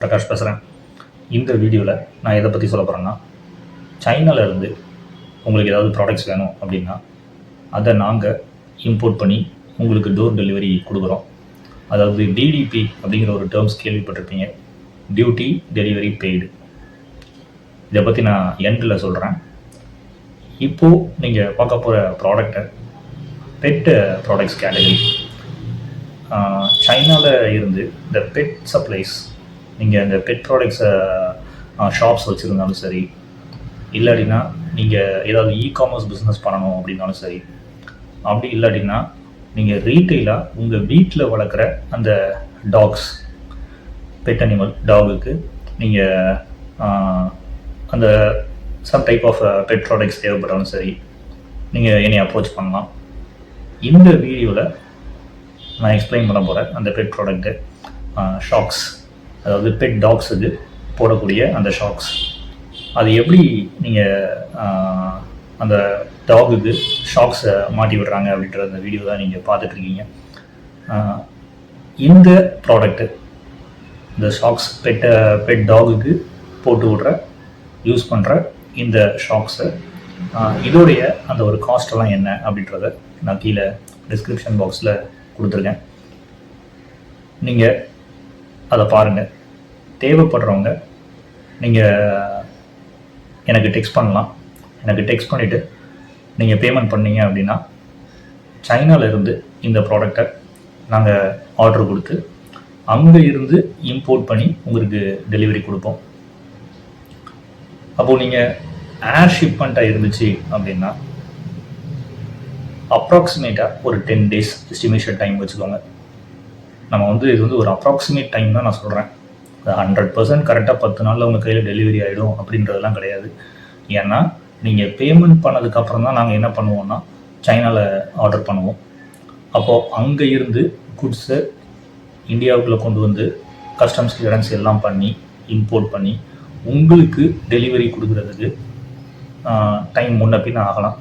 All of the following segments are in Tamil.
பிரகாஷ் பேசுகிறேன். இந்த வீடியோவில் நான் எதை பற்றி சொல்ல போகிறேன்னா, சைனாவிலேருந்து உங்களுக்கு ஏதாவது ப்ராடக்ட்ஸ் வேணும் அப்படின்னா அதை நாங்கள் இம்போர்ட் பண்ணி உங்களுக்கு டோர் டெலிவரி கொடுக்குறோம். அதாவது டிடிபி அப்படிங்கிற ஒரு டேர்ம்ஸ் கேள்விப்பட்டிருப்பீங்க, டியூட்டி டெலிவரி பெய்டு. இதை பற்றி நான் எண்டில் சொல்கிறேன். இப்போது நீங்கள் பார்க்க போகிற ப்ராடக்டை பெட் ப்ராடக்ட்ஸ் கேட்டகரி. சைனாவில் இருந்து இந்த பெட் சப்ளைஸ், நீங்கள் இந்த பெட் ப்ராடக்ட்ஸை ஷாப்ஸ் வச்சுருந்தாலும் சரி, இல்லாட்டினா நீங்கள் ஏதாவது இ-காமர்ஸ் பிஸ்னஸ் பண்ணணும் அப்படின்னாலும் சரி, அப்படி இல்லாட்டினா நீங்கள் ரீட்டெயிலாக உங்கள் வீட்டில் வளர்க்குற அந்த டாக்ஸ், பெட் அனிமல் டாகுக்கு நீங்கள் அந்த some type of pet products தேவைப்பட்டாலும் சரி, நீங்கள் என்னை அப்ரோச் பண்ணலாம். இந்த வீடியோவில் நான் எக்ஸ்பிளைன் பண்ண போகிறேன் அந்த பெட் ப்ராடக்ட்டு ஷாக்ஸ், அதாவது பெட் டாக்ஸுக்கு போடக்கூடிய அந்த ஷாக்ஸ், அது எப்படி நீங்கள் அந்த டாகுக்கு ஷாக்ஸை மாட்டி விடுறாங்க அப்படின்ற அந்த வீடியோ தான் நீங்கள் பார்த்துட்ருக்கீங்க. இந்த ப்ராடக்ட்டு, இந்த ஷாக்ஸ் பெட் டாகுக்கு போட்டு விடுற யூஸ் பண்ணுற இந்த ஷாக்ஸை, இதோடைய அந்த ஒரு காஸ்டெல்லாம் என்ன அப்படின்றத நான் கீழே டிஸ்கிரிப்ஷன் பாக்ஸில் கொடுத்துருக்கேன். நீங்கள் அதை பாருங்கள். தேவைப்படுறவங்க நீங்கள் எனக்கு டெக்ஸ்ட் பண்ணலாம். எனக்கு டெக்ஸ்ட் பண்ணிவிட்டு நீங்கள் பேமெண்ட் பண்ணீங்க அப்படின்னா சைனாவிலேருந்து இந்த ப்ராடக்டை நாங்கள் ஆர்டர் கொடுத்து அங்கே இருந்து இம்போர்ட் பண்ணி உங்களுக்கு டெலிவரி கொடுப்போம். அப்போது நீங்கள் ஏர் ஷிப்மெண்ட்டாக இருந்துச்சு அப்படின்னா அப்ராக்சிமேட்டாக ஒரு 10 days எஸ்டிமேஷன் டைம் வச்சுக்கோங்க. நம்ம இது ஒரு அப்ராக்சிமேட் டைம் தான் நான் சொல்கிறேன். 100% கரெக்டாக 10 நாளில் உங்கள் கையில் டெலிவரி ஆகிடும் அப்படின்றதெல்லாம் கிடையாது. ஏன்னா நீங்கள் பேமெண்ட் பண்ணதுக்கப்புறம் தான் நாங்கள் என்ன பண்ணுவோம்னா சைனாவில் ஆர்டர் பண்ணுவோம். அப்போது அங்கே இருந்து குட்ஸை இந்தியாவுக்குள்ளே கொண்டு வந்து கஸ்டம்ஸ் கிளியரன்ஸ் எல்லாம் பண்ணி இம்போர்ட் பண்ணி உங்களுக்கு டெலிவரி கொடுக்குறதுக்கு டைம் முன்ன பின்ன ஆகலாம்.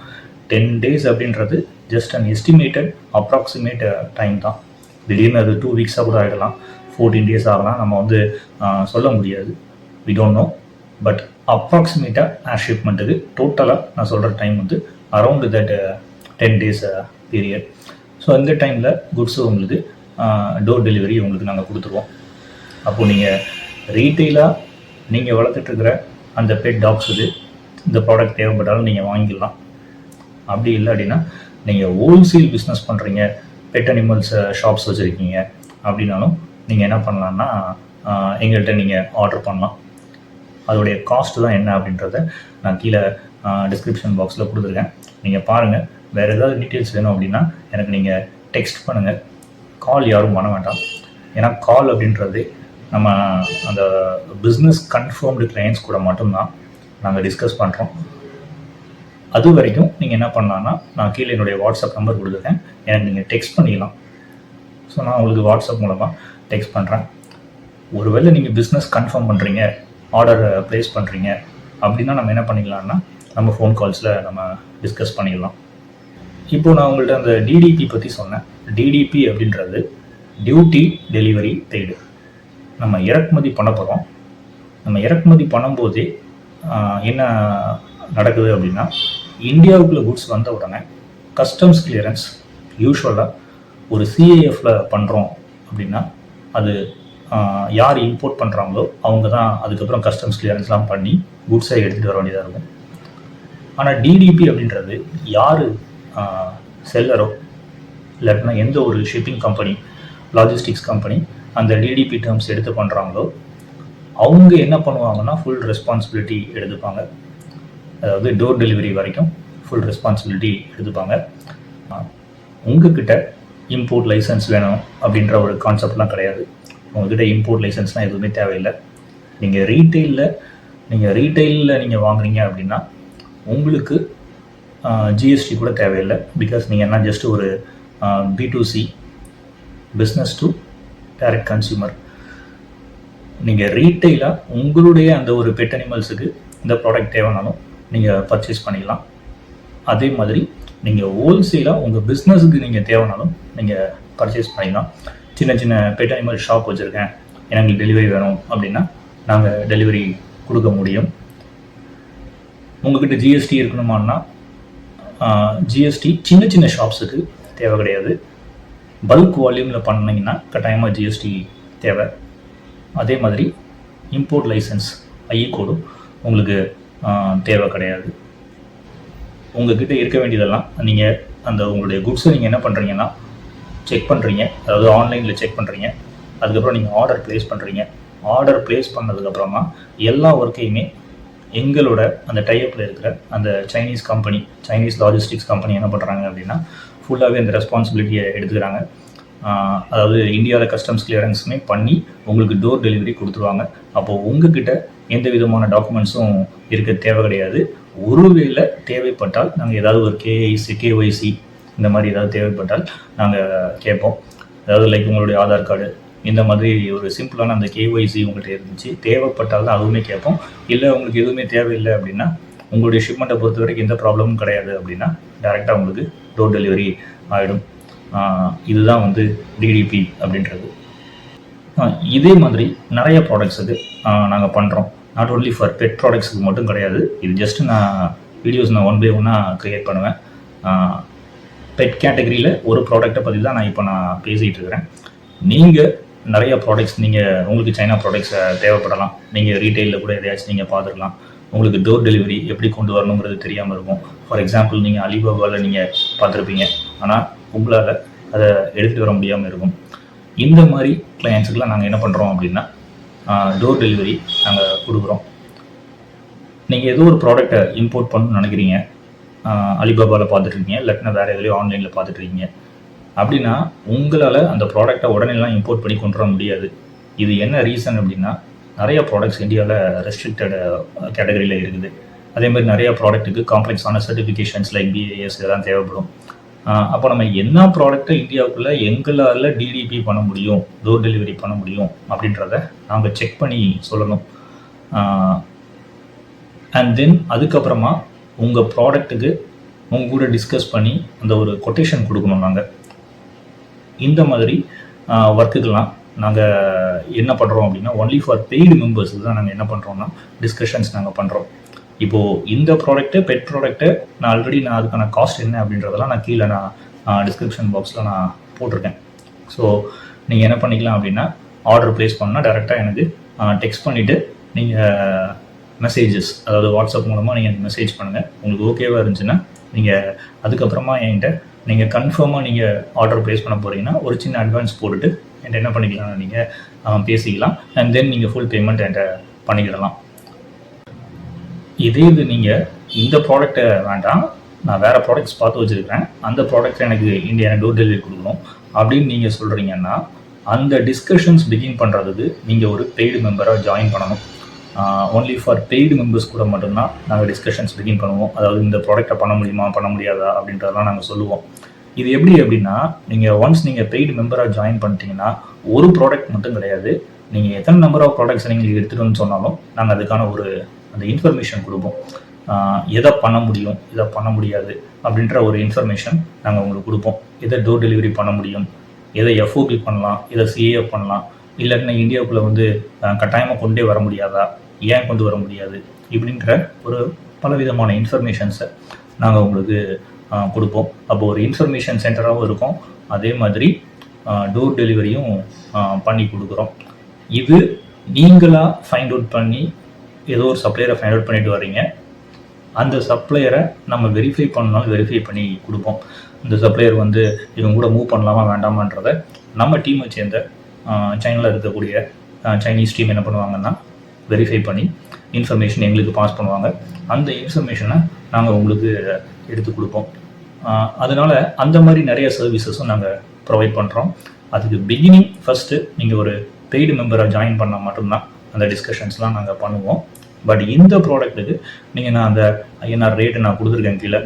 10 days அப்படின்றது just an estimated approximate time தான். திடீர்னு அது 2 weeks கூட ஆகிடலாம், 14 days ஆகலாம். நம்ம சொல்ல முடியாது, வி டோன்ட் நோ. பட் அப்ராக்சிமேட்டாக ஏர் ஷிப்மெண்ட்டுக்கு டோட்டலாக நான் சொல்கிற time around that 10 days period. So இந்த டைமில் குட்ஸு உங்களுக்கு டோர் டெலிவரி உங்களுக்கு நாங்கள் கொடுத்துருவோம். அப்போது நீங்கள் ரீட்டெயிலாக நீங்கள் வளர்த்துட்ருக்கிற அந்த பெட் டாக்ஸுக்கு இந்த ப்ராடக்ட் தேவைப்பட்டாலும் நீங்கள் வாங்கிடலாம். அப்படி இல்லை அப்படின்னா நீங்கள் ஹோல்சேல் பிஸ்னஸ் பண்ணுறீங்க, பெட் அனிமல்ஸ் ஷாப்ஸ் வச்சுருக்கீங்க அப்படின்னாலும் நீங்கள் என்ன பண்ணலான்னா எங்கள்கிட்ட நீங்கள் ஆர்டர் பண்ணலாம். அதோடைய காஸ்ட்டு தான் என்ன அப்படின்றத நான் கீழே டிஸ்கிரிப்ஷன் பாக்ஸில் கொடுத்துருக்கேன். நீங்கள் பாருங்கள். வேறு ஏதாவது டீட்டெயில்ஸ் வேணும் அப்படின்னா எனக்கு நீங்கள் டெக்ஸ்ட் பண்ணுங்கள். கால் யாரும் பண்ண வேண்டாம். ஏன்னா கால் அப்படின்றது நம்ம அந்த பிஸ்னஸ் கன்ஃபார்ம்டு கிளையன்ட்ஸ் கூட மட்டும்தான் நாங்கள் டிஸ்கஸ் பண்ணுறோம். அது வரைக்கும் நீங்கள் என்ன பண்ணலான்னா, நான் கீழே என்னுடைய வாட்ஸ்அப் நம்பர் கொடுத்துருக்கேன், எனக்கு நீங்கள் டெக்ஸ்ட் பண்ணிக்கலாம். ஸோ நான் உங்களுக்கு வாட்ஸ்அப் மூலமாக டெக்ஸ்ட் பண்ணுறேன். ஒருவேளை நீங்கள் பிஸ்னஸ் கன்ஃபார்ம் பண்ணுறீங்க, ஆர்டர் ப்ளேஸ் பண்ணுறீங்க அப்படின்னா நம்ம என்ன பண்ணிக்கலாம்னா நம்ம ஃபோன் கால்ஸில் நம்ம டிஸ்கஸ் பண்ணிக்கலாம். இப்போது நான் உங்கள்கிட்ட அந்த டிடிபி பற்றி சொன்னேன். டிடிபி அப்படின்றது டியூட்டி டெலிவரி பெய்டு. நம்ம இறக்குமதி பண்ண போகிறோம். நம்ம இறக்குமதி பண்ணும்போதே என்ன நடக்குது அப்படின்னா, இந்தியாவுக்குள்ள குட்ஸ் வந்த உடனே கஸ்டம்ஸ் கிளியரன்ஸ் யூஸ்வலாக ஒரு சிஏஎஃப்பில் பண்ணுறோம் அப்படின்னா அது யார் இம்போர்ட் பண்ணுறாங்களோ அவங்க தான் அதுக்கப்புறம் கஸ்டம்ஸ் கிளியரன்ஸ்லாம் பண்ணி குட்ஸை எடுத்துகிட்டு வர வேண்டியதாக இருக்கும். ஆனால் டிடிபி அப்படின்றது யார் செல்லரோ இல்லாட்டினா எந்த ஒரு ஷிப்பிங் கம்பெனி, லாஜிஸ்டிக்ஸ் கம்பெனி அந்த டிடிபி டேர்ம்ஸ் எடுத்து பண்ணுறாங்களோ அவங்க என்ன பண்ணுவாங்கன்னா ஃபுல் ரெஸ்பான்சிபிலிட்டி எடுத்துப்பாங்க. அதாவது டோர் டெலிவரி வரைக்கும் ஃபுல் ரெஸ்பான்சிபிலிட்டி எடுத்துப்பாங்க. உங்ககிட்ட இம்போர்ட் லைசன்ஸ் வேணும் அப்படின்ற ஒரு கான்செப்ட்லாம் கிடையாது. உங்கள்கிட்ட இம்போர்ட் லைசன்ஸ்லாம் எதுவுமே தேவையில்லை. நீங்கள் ரீட்டெயிலில் நீங்கள் வாங்குறீங்க அப்படின்னா உங்களுக்கு ஜிஎஸ்டி கூட தேவையில்லை. பிகாஸ் நீங்கள் என்ன ஜஸ்ட் ஒரு B2C, business to direct consumer. நீங்கள் ரீட்டெயிலாக உங்களுடைய அந்த ஒரு பெட் அனிமல்ஸுக்கு இந்த ப்ராடக்ட் தேவைனாலும் நீங்கள் பர்ச்சேஸ் பண்ணிக்கலாம். அதே மாதிரி நீங்கள் ஹோல்சேலாக உங்கள் பிஸ்னஸுக்கு நீங்கள் தேவைனாலும் நீங்கள் பர்ச்சேஸ் பண்ணிக்கலாம். சின்ன சின்ன பெட் அனிமல் ஷாப் வச்சுருக்கேன் எனக்கு டெலிவரி வேணும் அப்படின்னா நாங்கள் டெலிவரி கொடுக்க முடியும். உங்கள்கிட்ட ஜிஎஸ்டி இருக்கணுமான்னா ஜிஎஸ்டி சின்ன சின்ன ஷாப்ஸுக்கு தேவை கிடையாது. பல்க் வால்யூமில் பண்ணிங்கன்னா கட்டாயமாக ஜிஎஸ்டி தேவை. அதே மாதிரி இம்போர்ட் லைசன்ஸ் ஐஇ கோடும் உங்களுக்கு தேவை கிடையாது. உங்கள்கிட்ட இருக்க வேண்டியதெல்லாம் நீங்கள் அந்த உங்களுடைய குட்ஸை நீங்கள் என்ன பண்ணுறீங்கன்னா செக் பண்ணுறீங்க, அதாவது ஆன்லைனில் செக் பண்ணுறீங்க. அதுக்கப்புறம் நீங்கள் ஆர்டர் ப்ளேஸ் பண்ணுறீங்க. ஆர்டர் ப்ளேஸ் பண்ணதுக்கப்புறமா எல்லா ஒர்க்கையுமே எங்களோட அந்த டைப்பில் இருக்கிற அந்த சைனீஸ் லாஜிஸ்டிக்ஸ் கம்பெனி என்ன பண்ணுறாங்க அப்படின்னா ஃபுல்லாகவே அந்த ரெஸ்பான்சிபிலிட்டியை எடுத்துக்கிறாங்க. அதாவது இந்தியாவில் கஸ்டம்ஸ் கிளியரன்ஸுமே பண்ணி உங்களுக்கு டோர் டெலிவரி கொடுத்துருவாங்க. அப்போது உங்ககிட்ட எந்த விதமான டாக்குமெண்ட்ஸும் இருக்க தேவை கிடையாது. ஒருவேளை தேவைப்பட்டால் நாங்கள் ஏதாவது ஒரு கேஒய்சி இந்த மாதிரி ஏதாவது தேவைப்பட்டால் நாங்கள் கேட்போம். அதாவது லைக் உங்களுடைய ஆதார் கார்டு இந்த மாதிரி ஒரு சிம்பிளான அந்த கேஒய்சி உங்கள்கிட்ட இருந்துச்சு, தேவைப்பட்டால் தான் அதுவுமே கேட்போம். இல்லை உங்களுக்கு எதுவுமே தேவையில்லை அப்படின்னா உங்களுடைய ஷிப்மெண்ட்டை பொறுத்த வரைக்கும் எந்த ப்ராப்ளமும் கிடையாது அப்படின்னா டேரெக்டாக உங்களுக்கு டோர் டெலிவரி ஆகிடும். இதுதான் வந்து டிடிபி அப்படின்றது. இதே மாதிரி நிறைய ப்ராடக்ட்ஸுக்கு நாங்கள் பண்ணுறோம். நாட் ஓன்லி ஃபார் பெட் ப்ராடக்ட்ஸுக்கு மட்டும் கிடையாது. இது ஜஸ்ட்டு நான் வீடியோஸ் நான் 1 by 1 க்ரியேட் பண்ணுவேன். பெட் கேட்டகரியில் ஒரு ப்ராடக்ட்டை பற்றி தான் நான் இப்போ பேசிகிட்டு இருக்கிறேன். நீங்கள் நிறைய ப்ராடக்ட்ஸ் உங்களுக்கு சைனா ப்ராடக்ட்ஸ் தேவைப்படலாம். நீங்கள் ரீட்டெயிலில் கூட எதையாச்சும் நீங்கள் பார்த்துக்கலாம். உங்களுக்கு டோர் டெலிவரி எப்படி கொண்டு வரணுங்கிறது தெரியாமல் இருக்கும். ஃபார் எக்ஸாம்பிள் நீங்கள் அலிபாபாவில் நீங்கள் பார்த்துருப்பீங்க, ஆனால் உங்களால் அதை எடுத்துகிட்டு வர முடியாமல் இருக்கும். இந்த மாதிரி கிளையண்ட்ஸுக்கெலாம் நாங்கள் என்ன பண்ணுறோம் அப்படின்னா டோர் டெலிவரி நாங்கள் கொடுக்குறோம். நீங்கள் ஏதோ ஒரு ப்ராடக்டை இம்போர்ட் பண்ணணும்னு நினைக்கிறீங்க, அலிபாபாவில் பார்த்துட்ருக்கீங்க, இல்லாட்டினா வேறு எதுலேயோ ஆன்லைனில் பார்த்துட்ருக்கீங்க அப்படின்னா உங்களால் அந்த ப்ராடக்டை உடனேலாம் இம்போர்ட் பண்ணி கொண்டு வர முடியாது. இது என்ன ரீசன் அப்படின்னா நிறைய ப்ராடக்ட்ஸ் இந்தியாவில் ரெஸ்ட்ரிக்டட் கேட்டகரியில் இருக்குது. அதே மாதிரி நிறைய ப்ராடக்ட்டுக்கு காம்ப்ளெக்ஸான சர்டிஃபிகேஷன்ஸ் லைக் பிஏஎஸ் இதெல்லாம் தேவைப்படும். அப்போ நம்ம என்ன ப்ராடக்ட்டை இந்தியாவுக்குள்ளே எங்களால் டிடிபி பண்ண முடியும், டோர் டெலிவரி பண்ண முடியும் அப்படின்றத நாங்கள் செக் பண்ணி சொல்லணும். அண்ட் தென் அதுக்கப்புறமா உங்கள் ப்ராடக்ட்டுக்கு உங்கள் கூட டிஸ்கஸ் பண்ணி அந்த ஒரு கொட்டேஷன் கொடுக்கணும். நாங்கள் இந்த மாதிரி ஒர்க்குக்கெல்லாம் நாங்கள் என்ன பண்ணுறோம் அப்படின்னா ஒன்லி ஃபார் பெய்டு மெம்பர்ஸுக்கு தான் நாங்கள் என்ன பண்ணுறோம்னா டிஸ்கஷன்ஸ் நாங்கள் பண்ணுறோம். இப்போது இந்த பெட் ப்ராடக்ட்டு நான் ஆல்ரெடி அதுக்கான காஸ்ட் என்ன அப்படின்றதெல்லாம் நான் கீழே டிஸ்கிரிப்ஷன் பாக்ஸில் நான் போட்டிருக்கேன். ஸோ நீங்கள் என்ன பண்ணிக்கலாம் அப்படின்னா ஆர்டர் ப்ளேஸ் பண்ணால் டேரெக்டாக எனக்கு டெக்ஸ்ட் பண்ணிவிட்டு நீங்கள் மெசேஜஸ், அதாவது வாட்ஸ்அப் மூலமாக நீங்கள் மெசேஜ் பண்ணுங்கள். உங்களுக்கு ஓகேவாக இருந்துச்சுன்னா நீங்கள் அதுக்கப்புறமா என்கிட்ட நீங்கள் கன்ஃபார்மாக நீங்கள் ஆர்டர் ப்ளேஸ் பண்ண போகிறீங்கன்னா ஒரு சின்ன அட்வான்ஸ் போட்டுட்டு என்கிட்ட என்ன பண்ணிக்கலாம், நீங்கள் பேசிக்கலாம். அண்ட் தென் நீங்கள் ஃபுல் பேமெண்ட் என்கிட்ட பண்ணிக்கிடலாம். இதே இது நீங்கள் இந்த ப்ராடக்ட்டை வேண்டாம், நான் வேறு ப்ராடக்ட்ஸ் பார்த்து வச்சுருக்கிறேன், அந்த ப்ராடக்ட்டை எனக்கு இந்தியா டோர் டெலிவரி கொடுக்கணும் அப்படின்னு நீங்கள் சொல்கிறீங்கன்னா அந்த டிஸ்கஷன்ஸ் பிகின் பண்ணுறதுக்கு நீங்கள் ஒரு பெய்டு மெம்பராக ஜாயின் பண்ணணும். ஒன்லி ஃபார் பெய்டு மெம்பர்ஸ் கூட மட்டும்தான் நாங்கள் டிஸ்கஷன்ஸ் பிகின் பண்ணுவோம். அதாவது இந்த ப்ராடக்ட்டை பண்ண முடியுமா பண்ண முடியாதா அப்படின்றதெல்லாம் நாங்கள் சொல்லுவோம். இது எப்படி அப்படின்னா ஒன்ஸ் நீங்கள் பெய்டு மெம்பராக ஜாயின் பண்ணிட்டீங்கன்னா ஒரு ப்ராடக்ட் மட்டும் கிடையாது, நீங்கள் எத்தனை நம்பர் ஆஃப் ப்ராடக்ட்ஸ் நீங்கள் எடுத்துகிட்டு சொன்னாலும் நாங்கள் அதுக்கான அந்த இன்ஃபர்மேஷன் கொடுப்போம். எதை பண்ண முடியும், எதை பண்ண முடியாது அப்படின்ற ஒரு இன்ஃபர்மேஷன் நாங்கள் உங்களுக்கு கொடுப்போம். எதை டோர் டெலிவரி பண்ண முடியும், எதை எஃப்ஓபி பண்ணலாம், எதை சிஏஎஃப் பண்ணலாம், இல்லாட்டினா இந்தியாவுக்குள்ளே கட்டாயமாக கொண்டே வர முடியாதா, ஏன் கொண்டு வர முடியாது இப்படின்ற ஒரு பலவிதமான இன்ஃபர்மேஷன்ஸை நாங்கள் உங்களுக்கு கொடுப்போம். அப்போது ஒரு இன்ஃபர்மேஷன் சென்டராகவும் இருக்கும், அதே மாதிரி டோர் டெலிவரியும் பண்ணி கொடுக்குறோம். இது நீங்களாக ஃபைண்ட் அவுட் பண்ணி ஏதோ ஒரு சப்ளையரை ஃபைண்ட் அவுட் பண்ணிட்டு வர்றீங்க, அந்த சப்ளையரை நம்ம வெரிஃபை பண்ணாலும் வெரிஃபை பண்ணி கொடுப்போம். இந்த சப்ளையர் இவங்க கூட மூவ் பண்ணலாமா வேண்டாமான்றதை நம்ம டீமை சேர்ந்த சைனாவில் இருக்கக்கூடிய சைனீஸ் டீம் என்ன பண்ணுவாங்கன்னா வெரிஃபை பண்ணி இன்ஃபர்மேஷன் எங்களுக்கு பாஸ் பண்ணுவாங்க. அந்த இன்ஃபர்மேஷனை நாங்கள் உங்களுக்கு எடுத்து கொடுப்போம். அதனால் அந்த மாதிரி நிறைய சர்வீசஸும் நாங்கள் ப்ரொவைட் பண்ணுறோம். அதுக்கு பிகினிங் ஃபஸ்ட்டு நீங்கள் ஒரு பெய்டு மெம்பராக ஜாயின் பண்ணால் மட்டும்தான் அந்த டிஸ்கஷன்ஸ்லாம் நாங்கள் பண்ணுவோம். பட் இந்த ப்ராடக்ட்டுக்கு நான் அந்த ஐஎன்ஆர் ரேட்டை நான் கொடுத்துருக்கேன் கீழே,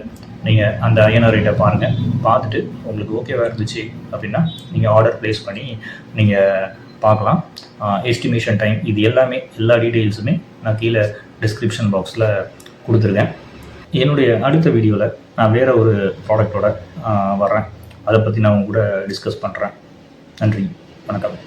நீங்கள் அந்த ஐஎன்ஆர் ரேட்டை பாருங்கள். பார்த்துட்டு உங்களுக்கு ஓகேவாக இருந்துச்சு அப்படின்னா நீங்கள் ஆர்டர் ப்ளேஸ் பண்ணி நீங்கள் பார்க்கலாம். எஸ்டிமேஷன் டைம் இது எல்லாமே எல்லா டீட்டெயில்ஸுமே நான் கீழே டிஸ்கிரிப்ஷன் பாக்ஸில் கொடுத்துருக்கேன். என்னுடைய அடுத்த வீடியோவில் நான் வேறு ஒரு ப்ராடக்டோட வர்றேன், அதை பற்றி நான் உங்க கூட டிஸ்கஸ் பண்ணுறேன். நன்றி, வணக்கம்.